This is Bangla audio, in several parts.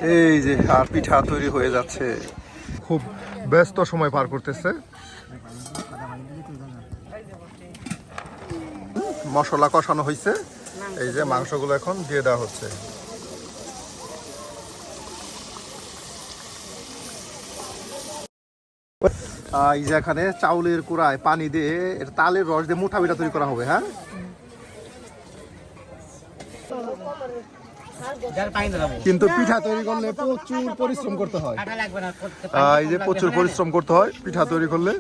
এই যে আর পিঠা তৈরি হয়ে যাচ্ছে, খুব ব্যস্ত সময় পার করতেছে। মশলা কষানো হয়েছে, এই যে মাংসগুলো এখন দিয়ে দেওয়া হচ্ছে। এই যে এখানে চাউলের কুড়ায় পানি দিয়ে তালের রস দিয়ে মুঠা পিঠা তৈরি করা হবে। হ্যাঁ, কিন্তু পিঠা তৈরি করলে প্রচুর পরিশ্রম করতে হয়। এই যে প্রচুর পরিশ্রম করতে হয় পিঠা তৈরি করলে।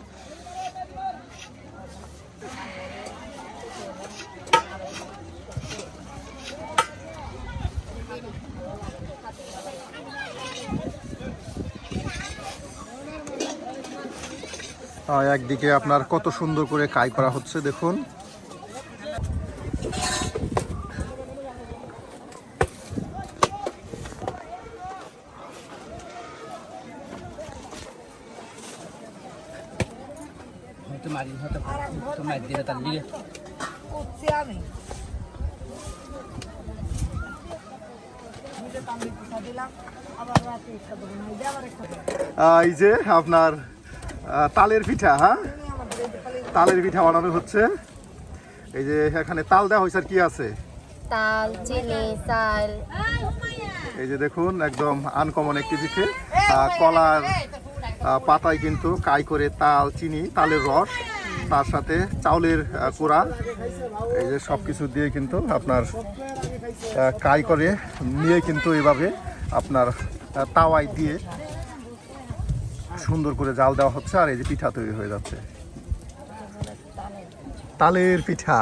একদিকে আপনার কত সুন্দর করে কাই করা হচ্ছে দেখুন। এই যে আপনার তালের পিঠা, হ্যাঁ তালের পিঠা বানানো হচ্ছে। এই যে এখানে তাল দেওয়া হয়েছে, আর কি আছে তাল, চিনি, চাল। এই যে দেখুন একদম আনকমন একটি পিঠে। কলার পাতায় কিন্তু কাই করে তাল, চিনি, তালের রস, তার সাথে চাউলের কোড়া, এই যে সব কিছু দিয়ে কিন্তু আপনার কাই করে নিয়ে কিন্তু এইভাবে আপনার তাওয়ায় দিয়ে সুন্দর করে জাল দেওয়া হচ্ছে। আর এই যে পিঠা তৈরি হয়ে যাচ্ছে, তালের পিঠা।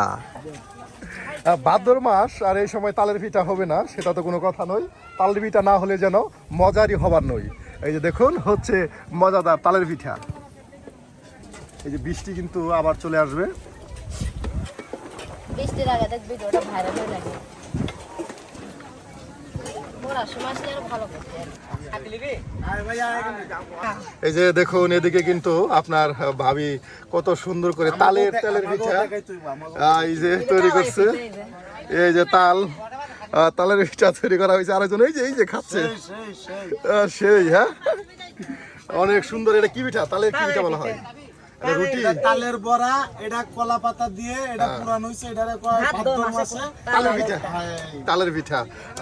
ভাদ্র মাস আর এই সময় তালের পিঠা হবে না সেটা তো কোনো কথা নয়। তালের পিঠা না হলে যেন মজারই হবার নয়। এই যে দেখুন হচ্ছে মজাদার তালের পিঠা। এই যে বৃষ্টি কিন্তু আবার চলে আসবে। বৃষ্টির আগে দেখবি ওটা ভাইরাল হয়ে লাগে। এই যে দেখুন এদিকে কিন্তু আপনার ভাবি কত সুন্দর করে তালের পিঠা এই যে তৈরি করছে। এই যে তালের পিঠা তৈরি করা হয়েছে। আরেকজন এই যে খাচ্ছে সেই। হ্যাঁ, অনেক সুন্দর। এটা কি পিঠা? তালের কি পিঠা বলা হয়? রুটি, তালের বড়া, এটা কলা পাতা দিয়ে এটা পুরানো হইছে। এটা ভাদ্র মাসে তালের পিঠা, তালের পিঠা।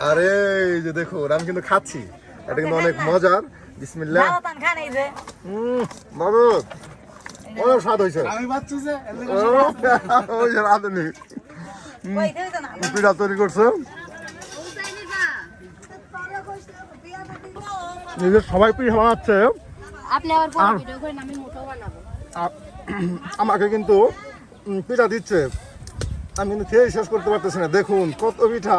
আরে এই যে দেখুন আমি কিন্তু খাচ্ছি, এটা কিন্তু অনেক মজার। বিসমিল্লাহ। মামুদ অনেক স্বাদ হয়েছে। আমি ভাবছি যে ওই যে রাঁধুনি পিঠা তৈরি করছে। সবাই পিঠা বানাচ্ছে, আমাকে কিন্তু পিঠা দিচ্ছে, আমি কিন্তু খেয়ে শেষ করতে পারতেছি না। দেখুন কত পিঠা।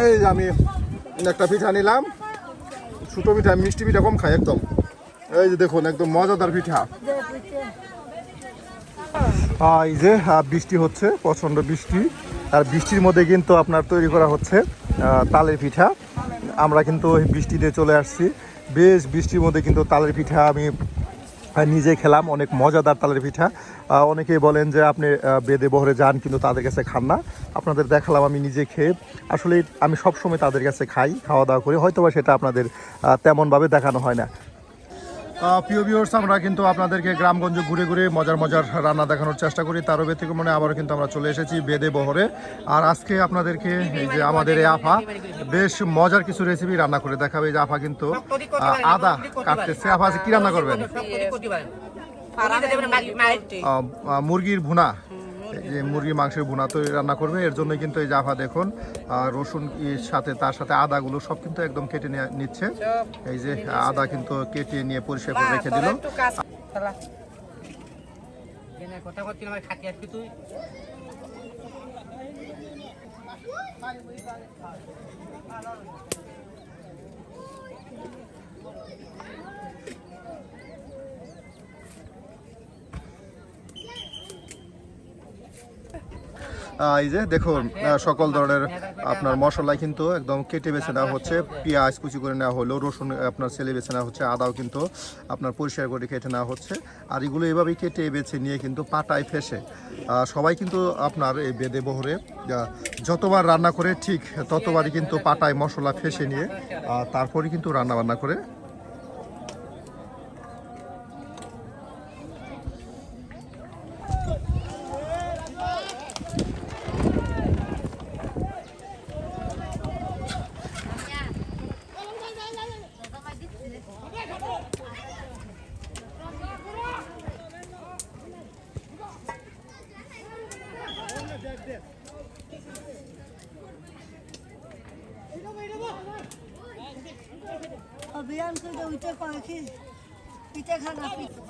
এই যে আমি একটা পিঠা নিলাম, ছোট পিঠা, মিষ্টি পিঠা কম খাই একদম। এই যে দেখুন একদম মজাদার পিঠা। এই যে বৃষ্টি হচ্ছে, প্রচণ্ড বৃষ্টি। আর বৃষ্টির মধ্যে কিন্তু আপনার তৈরি করা হচ্ছে তালের পিঠা। আমরা কিন্তু বৃষ্টিতে চলে আসছি। বেশ বৃষ্টির মধ্যে কিন্তু তালের পিঠা আমি নিজে খেলাম, অনেক মজাদার তালের পিঠা। অনেকেই বলেন যে আপনি বেদে বহরে যান কিন্তু তাদের কাছে খান না। আপনাদের দেখালাম আমি নিজে খেয়ে। আসলে আমি সবসময় তাদের কাছে খাওয়া দাওয়া করি, হয়তো বা সেটা আপনাদের তেমনভাবে দেখানো হয় না। প্রিয় ভিউয়ার্স, আমরা কিন্তু আপনাদেরকে গ্রামগঞ্জ ঘুরে ঘুরে মজার রান্না দেখানোর চেষ্টা করি। তারও ব্যতিক্রমে আবারও কিন্তু আমরা চলে এসেছি বেদে বহরে। আর আজকে আপনাদেরকে এই যে আমাদের এই আফা বেশ মজার কিছু রেসিপি রান্না করে দেখাবে। এই যে আফা কিন্তু আদা কাটতেছে। আফা কি রান্না করবেন? মুরগির ভুনা, এই যে মুরগির মাংসের ভুনা তো রান্না করবে। এর জন্য কিন্তু এই জাফা দেখুন রসুন সাথে তার সাথে আদাগুলো সব কিন্তু একদম কেটে নিচ্ছে। এই যে আদা কিন্তু কেটে নিয়ে পরিষ্কার করে রেখে দিল। এই যে দেখুন সকল ধরনের আপনার মশলা কিন্তু একদম কেটে বেছে নেওয়া হচ্ছে, পেঁয়াজ কুচি করে নেওয়া হলো, রসুন আপনার ছেলে বেছে নেওয়া হচ্ছে, আদাও কিন্তু আপনার পরিষ্কার করে কেটে নেওয়া হচ্ছে। আর এগুলো এভাবেই কেটে বেছে নিয়ে কিন্তু পাটায় ফেসে সবাই কিন্তু আপনার এই বেদে বহরে যতবার রান্না করে ঠিক ততবারই কিন্তু পাটায় মশলা ফেসে নিয়ে তারপরে কিন্তু রান্না বান্না করে। अभियान को जो उठे पाखी पीछे खाना पीछे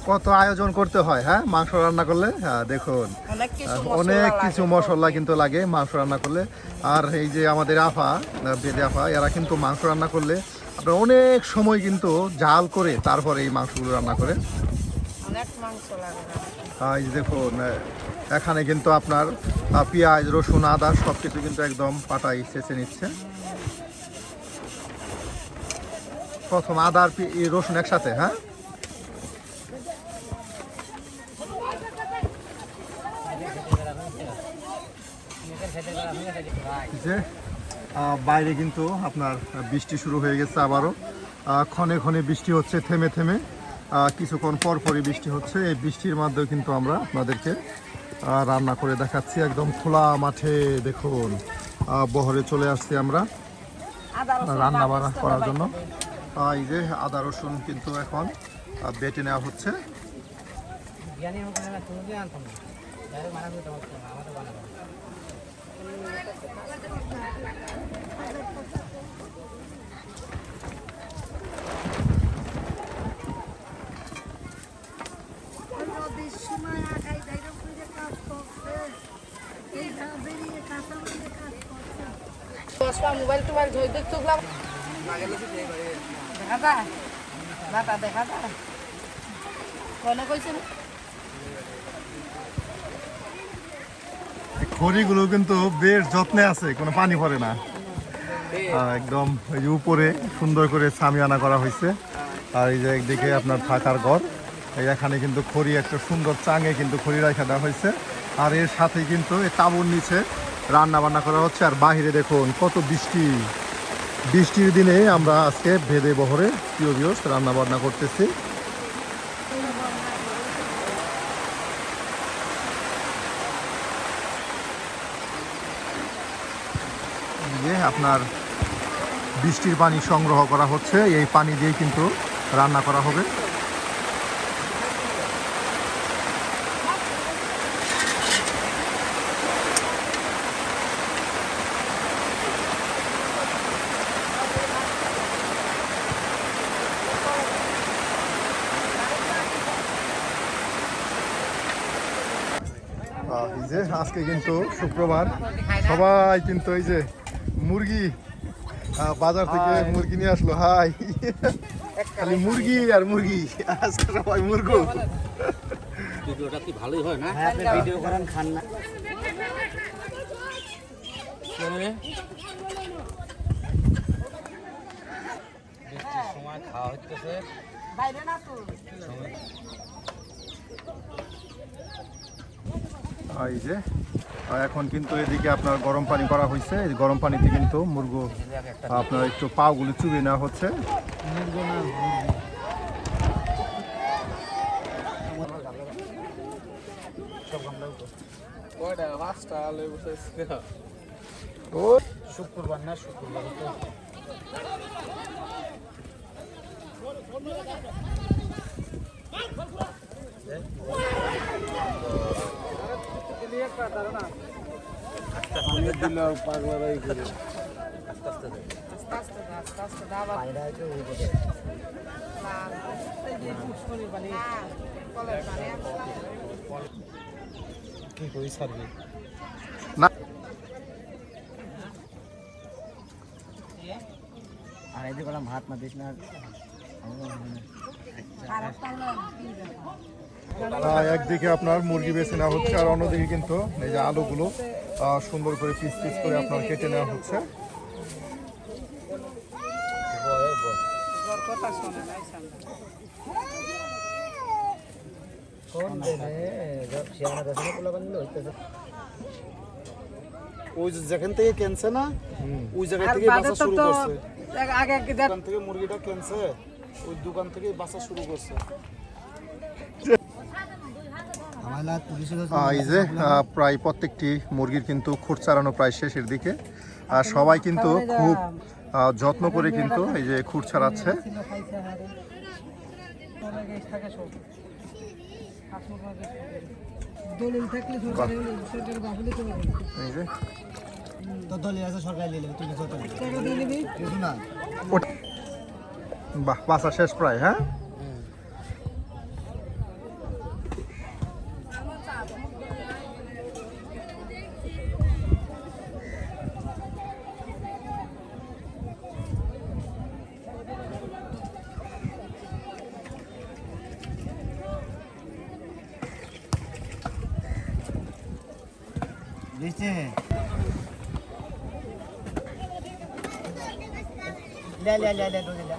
কত আয়োজন করতে হয় হ্যাঁ মাংস রান্না করলে। দেখুন অনেক কিছু মশলা কিন্তু লাগে মাংস রান্না করলে। আর এই যে আমাদের আফা বেদে আফা এরা কিন্তু মাংস রান্না করলে আপনার অনেক সময় কিন্তু জাল করে তারপরে এই মাংসগুলো রান্না করে। এই যে দেখুন এখানে কিন্তু আপনার পেঁয়াজ রসুন আদা সব কিছু কিন্তু একদম পাটাই ছেঁচে নিচ্ছে। প্রথম আদা আর রসুন একসাথে হ্যাঁ। যে বাইরে কিন্তু আপনার বৃষ্টি শুরু হয়ে গেছে আবারও, ক্ষণে ক্ষণে বৃষ্টি হচ্ছে থেমে থেমে, কিছুক্ষণ পর পরই বৃষ্টি হচ্ছে। এই বৃষ্টির মাধ্যমে কিন্তু আমরা আপনাদেরকে রান্না করে দেখাচ্ছি একদম খোলা মাঠে। দেখুন বহরে চলে আসছি আমরা রান্না বান্না করার জন্য। এই যে আদা রসুন কিন্তু এখন বেটে নেওয়া হচ্ছে। মোবাইল টোবাইল ধরে দেখতে দেখা যায় বাটা দেখা যায় কোনে কইছেন খড়িগুলো কিন্তু বেশ যত্নে আছে, কোনো পানি পড়ে না, একদম এই উপরে সুন্দর করে সামিয়ানা করা হয়েছে। আর এই যে একদিকে আপনার থাকার ঘর, এই এখানে কিন্তু খড়ি একটা সুন্দর চাঙে কিন্তু খড়ি রাখা দেওয়া হয়েছে। আর এর সাথে কিন্তু এই তাঁবুর নিচে রান্না বান্না করা হচ্ছে। আর বাহিরে দেখুন কত বৃষ্টি, বৃষ্টির দিনে আমরা আজকে ভেদে বহরে প্রিয় ভিউয়ার্স রান্না বান্না করতেছি। আপনার বৃষ্টির পানি সংগ্রহ করা হচ্ছে, এই পানি দিয়ে কিন্তু রান্না করা হবে। এই যে আজকে কিন্তু শুক্রবার, সবাই কিন্তু এই যে মুরগি বাজার থেকে মুরগি নিয়ে আসলো। হাই খালি মুরগি আর মুরগি, আজকে সবাই মুরগো। ভিডিওটা কি ভালোই হয় না? হ্যাঁ আপনি ভিডিও করেন খান না। বৃষ্টির সময় খাওয়া হচ্ছে বাইরে না তো। এই যে এখন কিন্তু এদিকে আপনার গরম পানি করা হয়েছে, এই গরম পানিতে কিন্তু মুরগো আপনার একটু পাগুলো চুবিয়ে নেওয়া হচ্ছে। শুক্রবার না, শুক্রবার তো দিল পাগলারাই করে আস্তে আস্তে আজকে দাবার পানিটা একটু লাল হ্যাঁ, কলের পানি আসলাম। কি করি সার্ভে না আর এই যে বললাম হাত না দিস না একদিকে আপনার মুরগি বেছে নেওয়া হচ্ছে আর অন্যদিকে কিন্তু এই যে আলুগুলো সুন্দর করে পিস পিস করে আপনার কেটে নেওয়া হচ্ছে। তোর কথা শোনে নাই সামনে। ওই যে যেখান থেকে কেনছে না ওই জায়গা আর থেকে বাদে বাসা তো শুরু তো করছে আগে দোকান থেকে মুরগিটা কেনছে ওই দোকান থেকে বাসা শুরু করছে এই যে প্রায় প্রত্যেকটি মুরগির কিন্তু খুঁট চালানো প্রায় শেষের দিকে আর সবাই কিন্তু খুব যত্ন করে কিন্তু এই যে খুঁট ছাড়াচ্ছে। দলিল থাকলে সরকারি সরকারি বাবুলে চলে যাবে এই যে তো দলিল আছে সরকারি নিলে তুমি যত টাকা দিয়ে নিবি কিছু না বাহ বাসা শেষ প্রায়। হ্যাঁ দিছে লে লে লে লে দলিল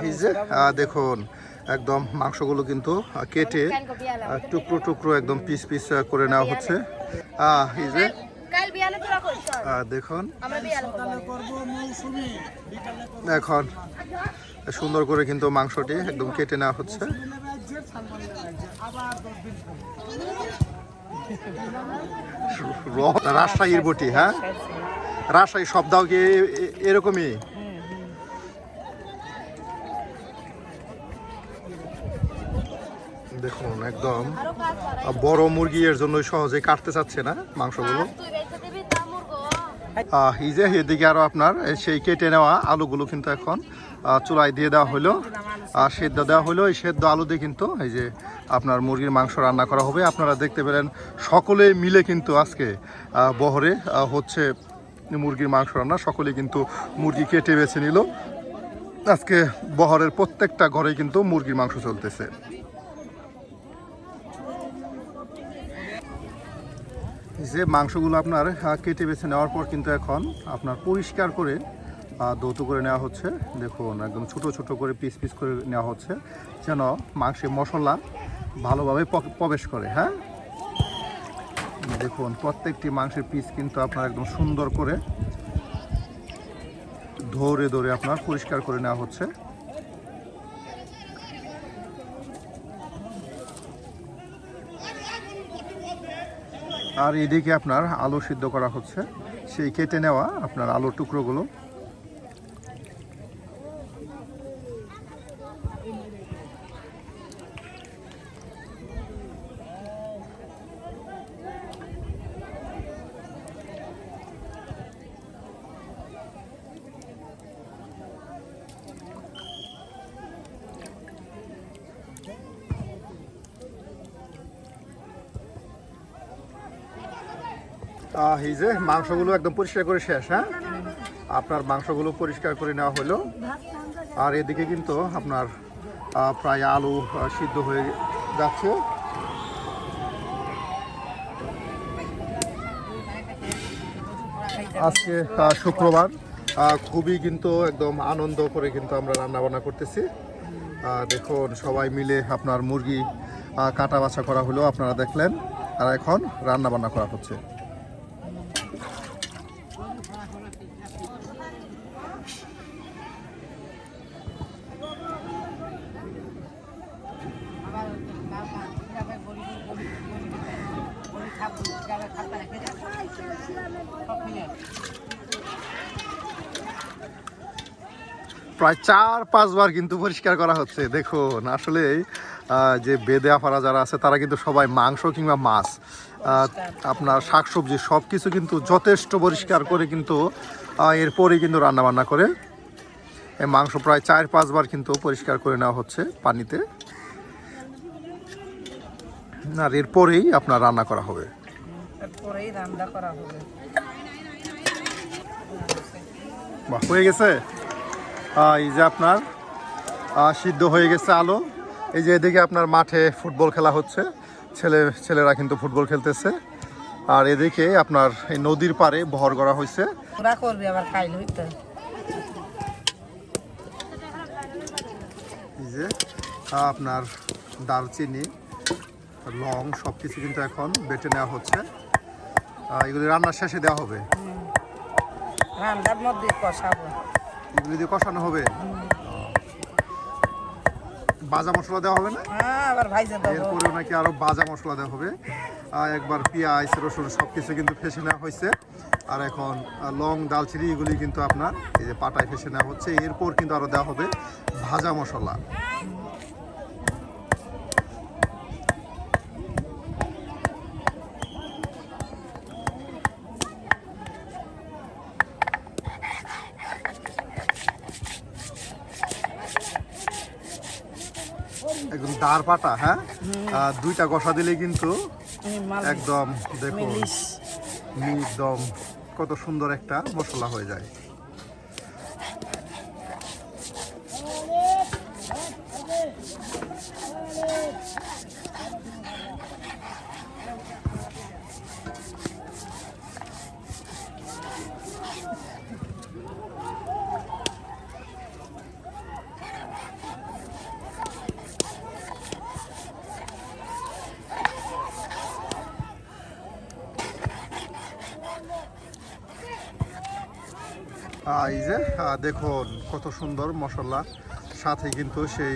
এই যে দেখুন একদম মাংসগুলো কিন্তু কেটে টুকরো টুকরো একদম পিস পিস করে নেওয়া হচ্ছে। এই যে দেখুন এখন সুন্দর করে কিন্তু মাংসটি একদম কেটে নেওয়া হচ্ছে। রাজশাহীর বটি, হ্যাঁ রাজশাহী সব দাও কি এরকমই? দেখুন একদম বড় মুরগি এর জন্য সহজে কাটতে চাচ্ছে না মাংসগুলো। এই যে এদিকে আরো আপনার সেই কেটে নেওয়া আলুগুলো কিন্তু এখন চুলায় দিয়ে দেওয়া হলো, সেদ্ধ দেওয়া হলো। এই সেদ্ধ আলু দিয়ে কিন্তু এই যে আপনার মুরগির মাংস রান্না করা হবে। আপনারা দেখতে পেলেন সকলে মিলে কিন্তু আজকে বহরে হচ্ছে মুরগির মাংস রান্না। সকলে কিন্তু মুরগি কেটে বেছে নিল। আজকে বহরের প্রত্যেকটা ঘরে কিন্তু মুরগির মাংস চলতেছে। যে মাংসগুলো আপনার কেটে বেছে নেওয়ার পর কিন্তু এখন আপনার পরিষ্কার করে ধৌত করে নেওয়া হচ্ছে। দেখুন একদম ছোট ছোট করে পিস পিস করে নেওয়া হচ্ছে যেন মাংসে মশলা ভালোভাবে প্রবেশ করে। হ্যাঁ দেখুন প্রত্যেকটি মাংসের পিস কিন্তু আপনার একদম সুন্দর করে ধরে ধরে আপনার পরিষ্কার করে নেওয়া হচ্ছে। আর এদিকে আপনার আলু সিদ্ধ করা হচ্ছে, সেই কেটে নেওয়া আপনার আলুর টুকরোগুলো। এই যে মাংসগুলো একদম পরিষ্কার করে শেষ। হ্যাঁ আপনার মাংসগুলো পরিষ্কার করে নেওয়া হলো। আর এদিকে কিন্তু আপনার প্রায় আলু সিদ্ধ হয়ে যাচ্ছে। আজকে শুক্রবার, খুবই কিন্তু একদম আনন্দ করে কিন্তু আমরা রান্না বান্না করতেছি। দেখুন সবাই মিলে আপনার মুরগি কাটা বাছা করা হলো, আপনারা দেখলেন। আর এখন রান্না বান্না করা হচ্ছে। প্রায় 4-5 বার কিন্তু পরিষ্কার করা হচ্ছে। দেখুন আসলে যে বেদে আফারা যারা আছে তারা কিন্তু সবাই মাংস কিংবা মাছ আপনার শাকসবজি সব কিছু কিন্তু যথেষ্ট পরিষ্কার করে কিন্তু এরপরেই কিন্তু রান্নাবান্না করে। এই মাংস প্রায় 4-5 বার কিন্তু পরিষ্কার করে নেওয়া হচ্ছে পানিতে, আর এরপরেই আপনার রান্না করা হবে। এরপরেই রান্না করা হবে। বাহ, হয়ে গেছে। এই যে আপনার সিদ্ধ হয়ে গেছে আলু। এই যে এদিকে আপনার মাঠে ফুটবল খেলা হচ্ছে, ছেলেরা কিন্তু ফুটবল খেলতেছে। আর এদিকে আপনার এই নদীর পাড়ে বহর করা হয়েছে। পুরা করবি আবার খাইল হইতো। এই যে আপনার দারচিনি, লং সব কিছু কিন্তু এখন বেটে নেওয়া হচ্ছে। এগুলি রান্নার শেষে দেওয়া হবে, রান্নার মধ্যে কষাবো। এগুলি দিয়ে কষানো হবে। ভাজা মশলা দেওয়া হবে না? হ্যাঁ, আবার ভাইজা দেবো। এরপরেও নাকি আরো ভাজা মশলা দেওয়া হবে। একবার পেঁয়াজ রসুন সব কিছু কিন্তু ফেসে নেওয়া হয়েছে। আর এখন লং দালচিনি এগুলি কিন্তু আপনার এই যে পাটায় ফেসে নেওয়া হচ্ছে। এরপর কিন্তু আরো দেওয়া হবে ভাজা মশলা। একদম দাঁড় পাটা, হ্যাঁ, দুইটা কষা দিলে কিন্তু একদম দেখুন একদম কত সুন্দর একটা মশলা হয়ে যায়। এই যে দেখুন কত সুন্দর মশলা, সাথে কিন্তু সেই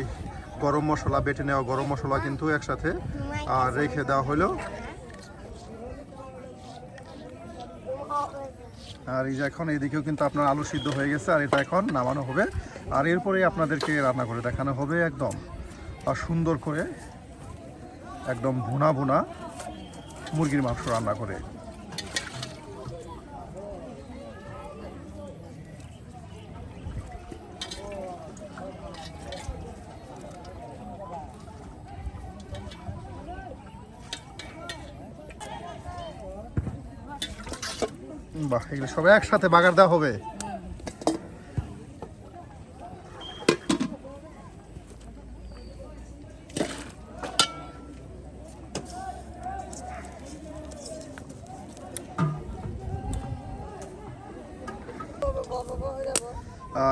গরম মশলা বেটে নেওয়া গরম মশলা কিন্তু একসাথে রেখে দেওয়া হলো। আর এই যে এখন এইদিকেও কিন্তু আপনার আলু সিদ্ধ হয়ে গেছে, আর এটা এখন নামানো হবে। আর এরপরে আপনাদেরকে রান্না করে দেখানো হবে একদম সুন্দর করে, একদম ভুনা ভুনা মুরগির মাংস রান্না করে। বাহ, এগুলো সব একসাথে বাগার দেওয়া হবে।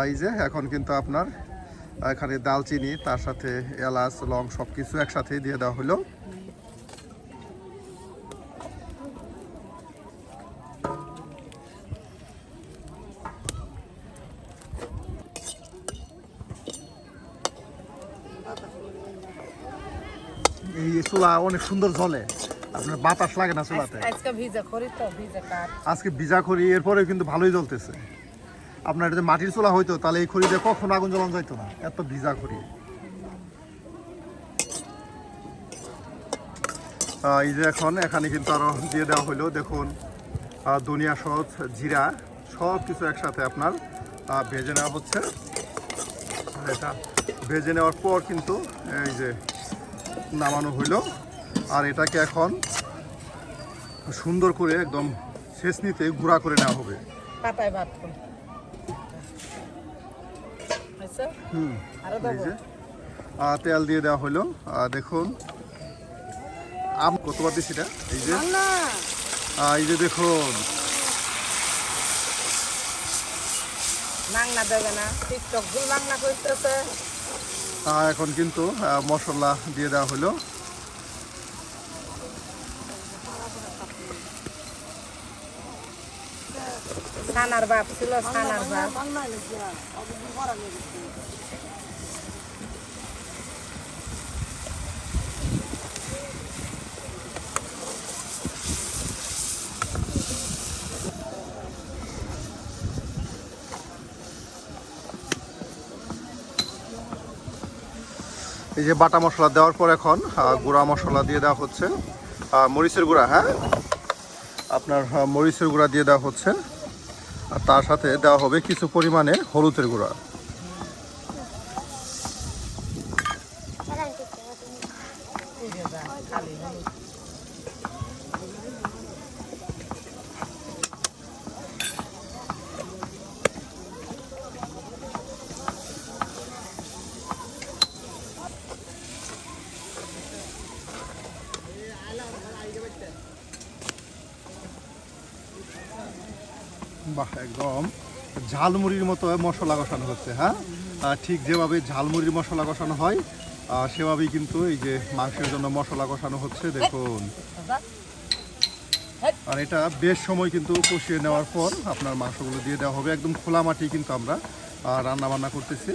এই যে এখন কিন্তু আপনার এখানে দালচিনি, তার সাথে এলাচ লং সব কিছু একসাথে দিয়ে দেওয়া হলো। এই চুলা অনেক সুন্দর জ্বলে, আপনার বাতাস লাগে না চুলাতে। আজকে ভিজা করি তো, ভিজা কাঠ। আজকে ভিজা করি, এরপরেও কিন্তু ভালোই জ্বলতেছে। আপনার এটা মাটির চুলা হইতো তাহলে এই খড়িতে কখন আগুন জ্বলানো যাইতো না, এত ভিজা খড়ি। এই যে এখন এখানে কিন্তু আরো দিয়ে দেওয়া হলো, দেখুন ধনিয়া সস জিরা সব কিছু একসাথে আপনার ভেজে নেওয়া হচ্ছে। এটা ভেজে নেওয়ার পর কিন্তু এই যে নামানো হইলো। আর এটাকে এখন সুন্দর করে একদম ছেঁচনিতে গুঁড়া করে নেওয়া হবে। পাতায় ভাত করি। এই যে তেল দিয়ে দেওয়া হলো। দেখুন আম কতবার দিচ্ছি এটা, এই যে দেখুন বাংলা দেবে না, টিকটক ভুল বাংলা করতেছে। এখন কিন্তু মশলা দিয়ে দেওয়া হলো। ছানার বাপ ছিল, ছানার বাপ। এই যে বাটা মশলা দেওয়ার পর এখন গুঁড়া মশলা দিয়ে দেওয়া হচ্ছে, মরিচের গুঁড়া, হ্যাঁ আপনার মরিচের গুঁড়া দিয়ে দেওয়া হচ্ছে, আর তার সাথে দেওয়া হবে কিছু পরিমাণে হলুদের গুঁড়া। বাহ, একদম ঝালমুড়ির মতো মশলা কষানো হচ্ছে, হ্যাঁ ঠিক যেভাবে ঝালমুড়ির মশলা কষানো হয় সেভাবেই কিন্তু এই যে মাংসের জন্য মশলা কষানো হচ্ছে, দেখুন। আর এটা বেশ সময় কিন্তু কষিয়ে নেওয়ার পর আপনার মাংসগুলো দিয়ে দেওয়া হবে। একদম খোলা মাটি কিন্তু আমরা রান্না বান্না করতেছি।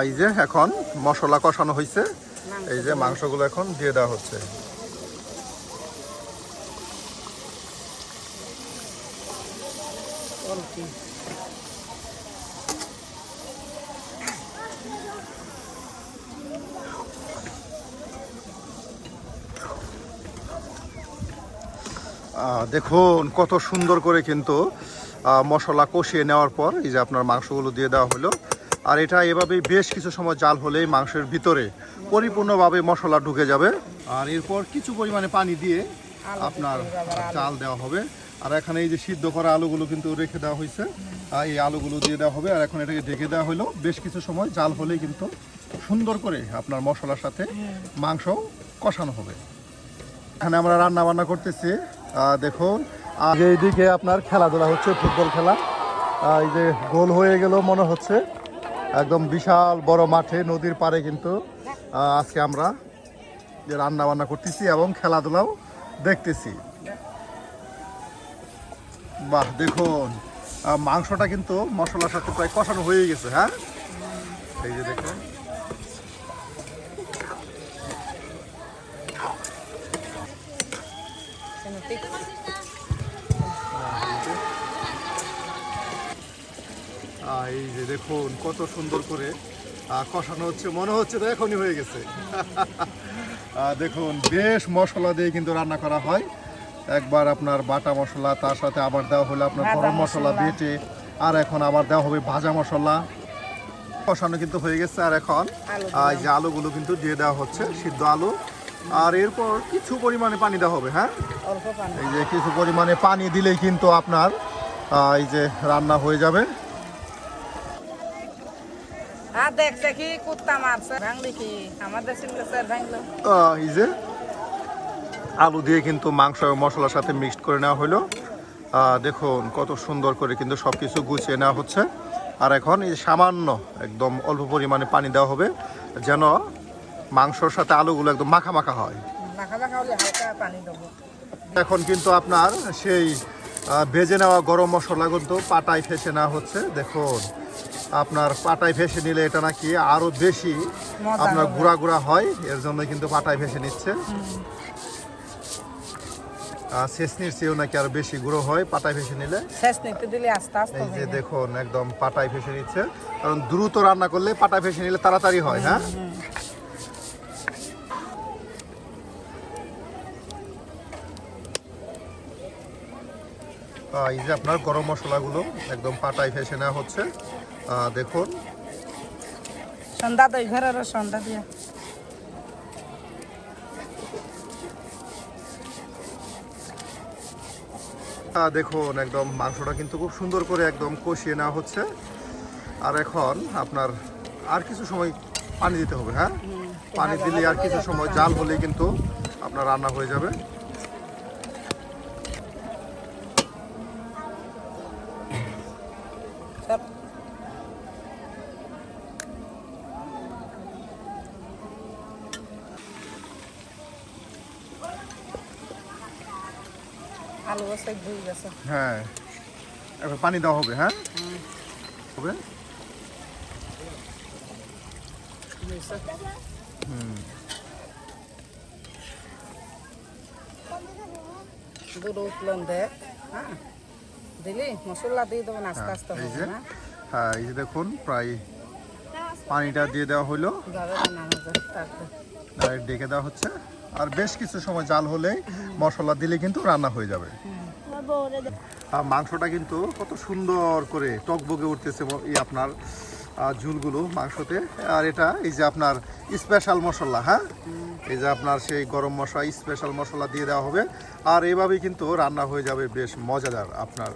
এই যে এখন মশলা কষানো হয়েছে, এই যে মাংসগুলো এখন দিয়ে দেওয়া হচ্ছে। দেখুন কত সুন্দর করে কিন্তু মশলা কষিয়ে নেওয়ার পর এই যে আপনার মাংসগুলো দিয়ে দেওয়া হলো। আর এটা এভাবেই বেশ কিছু সময় জাল হলেই মাংসের ভিতরে পরিপূর্ণভাবে মশলা ঢুকে যাবে। আর এরপর কিছু পরিমাণে পানি দিয়ে আপনার চাল দেওয়া হবে। আর এখানে এই যে সিদ্ধ করা আলুগুলো কিন্তু রেখে দেওয়া হয়েছে, এই আলুগুলো দিয়ে দেওয়া হবে। আর এখন এটাকে ঢেকে দেওয়া হলো, বেশ কিছু সময় জাল হলেই কিন্তু সুন্দর করে আপনার মশলার সাথে মাংস কষানো হবে। এখানে আমরা রান্না বান্না করতেছি, দেখুন। আর এইদিকে আপনার খেলাধুলা হচ্ছে, ফুটবল খেলা। এই যে গোল হয়ে গেল মনে হচ্ছে, একদম বিশাল বড় মাঠে নদীর পাড়ে কিন্তু আজকে আমরা যে রান্না বান্না করতেছি এবং খেলাধুলাও দেখতেছি। বাহ, দেখুন মাংসটা কিন্তু মশলার সাথে প্রায় কষানো হয়ে গেছে, হ্যাঁ এই যে দেখুন। এই যে দেখুন কত সুন্দর করে কষানো হচ্ছে, মনে হচ্ছে তো এখনই হয়ে গেছে। দেখুন বেশ মশলা দিয়ে কিন্তু রান্না করা হয়। একবার আপনার বাটা মশলা, তার সাথে আবার দেওয়া হলো আপনার গরম মশলা বেটে, আর এখন আবার দেওয়া হবে ভাজা মশলা। কষানো কিন্তু হয়ে গেছে। আর এখন এই যে আলুগুলো কিন্তু দিয়ে দেওয়া হচ্ছে, সিদ্ধ আলু। আর এরপর কিছু পরিমাণে পানি দেওয়া হবে, হ্যাঁ এই যে কিছু পরিমাণে পানি দিলেই কিন্তু আপনার এই যে রান্না হয়ে যাবে। দেখছে কি কুত্তা মারছে, ভাঙলি কি আমাদের এই যে আলু দিয়ে কিন্তু মাংস এবং মশলার সাথে মিক্সড করে নেওয়া হলো। দেখুন কত সুন্দর করে কিন্তু সব কিছু গুছিয়ে নেওয়া হচ্ছে। আর এখন এই সামান্য একদম অল্প পরিমাণে পানি দেওয়া হবে, যেন মাংসর সাথে আলুগুলো একদম মাখা মাখা হয়। এখন কিন্তু আপনার সেই ভেজে নেওয়া গরম মশলা কিন্তু পাটায় ফেসে নেওয়া হচ্ছে। দেখুন আপনার পাটায় ভেসে নিলে এটা নাকি আরো বেশি আপনার গুঁড়া গুঁড়া হয়, এর জন্য কিন্তু পাটায় ভেসে নিচ্ছে। শেষনির চেয়েও নাকি আরো বেশি গুঁড়ো হয় পাটায় ভেসে নিলে। এই যে দেখুন একদম পাটায় ভেসে নিচ্ছে, কারণ দ্রুত রান্না করলে পাটায় ভেসে নিলে তাড়াতাড়ি হয়। হ্যাঁ এই যে আপনার গরম মশলাগুলো একদম পাটায় ভেসে নেওয়া হচ্ছে। দেখুন সন্ধ্যা তো ঘরের সন্ধ্যা দিয়ে দেখুন একদম মাংসটা কিন্তু খুব সুন্দর করে একদম কষিয়ে নেওয়া হচ্ছে। আর এখন আপনার আর কিছু সময় পানি দিতে হবে, হ্যাঁ পানি দিলে আর কিছু সময় জাল হলেই কিন্তু আপনার রান্না হয়ে যাবে। আলু আছে ধুই গেছে, হ্যাঁ এখন পানি দেওয়া হবে, হ্যাঁ হবে। দুধ উতলন দেখ হ্যাঁ দিলি মশলা দিয়ে দেবেন আস্তে আস্তে এই হবে যে না হ্যাঁ এই যে দেখুন প্রায় পানিটা দিয়ে দেওয়া হলো, যাবে বানানো যায় তারপর ডাইরেক্ট ডেকে দেওয়া হচ্ছে। আর বেশ কিছু সময় জাল হলে মশলা দিলে কিন্তু রান্না হয়ে যাবে। আর মাংসটা কিন্তু কত সুন্দর করে টকবগে উঠতেছে এই আপনার ঝুলগুলো মাংসতে। আর এটা এই যে আপনার স্পেশাল মশলা, হ্যাঁ এই যে আপনার সেই গরম মশলা স্পেশাল মশলা দিয়ে দেওয়া হবে। আর এইভাবেই কিন্তু রান্না হয়ে যাবে বেশ মজাদার আপনার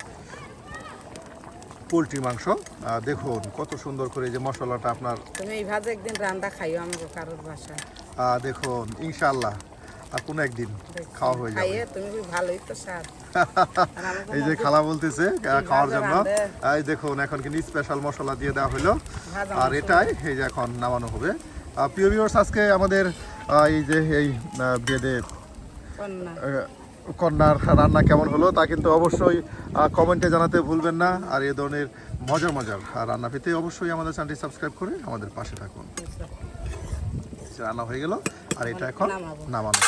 পোলট্রি মাংস। দেখুন কত সুন্দর করে এই যে মশলাটা আপনার তুমি এই ভাজে একদিন রান্না খাইও আমাকে কারোর বাসায় দেখুন ইনশাআল্লাহ কোনো একদিন খাওয়া হয়ে যাবে। খাইয়ে তুমি খুব ভালোই তো স্বাদ এই যে খালা বলতেছে খাওয়ার জন্য। এই দেখুন এখন কিন্তু স্পেশাল মশলা দিয়ে দেওয়া হলো। আর এটাই এই যে এখন নামানো হবে। প্রিয় ভিউয়ার্স, আজকে আমাদের এই যে এই বেদে কন্যার রান্না কেমন হলো তা কিন্তু অবশ্যই কমেন্টে জানাতে ভুলবেন না। আর এই ধরনের মজার মজার রান্না পেতে অবশ্যই আমাদের চ্যানেলটি সাবস্ক্রাইব করে আমাদের পাশে থাকুন। রান্না হয়ে গেল আর এটা এখন নামানো।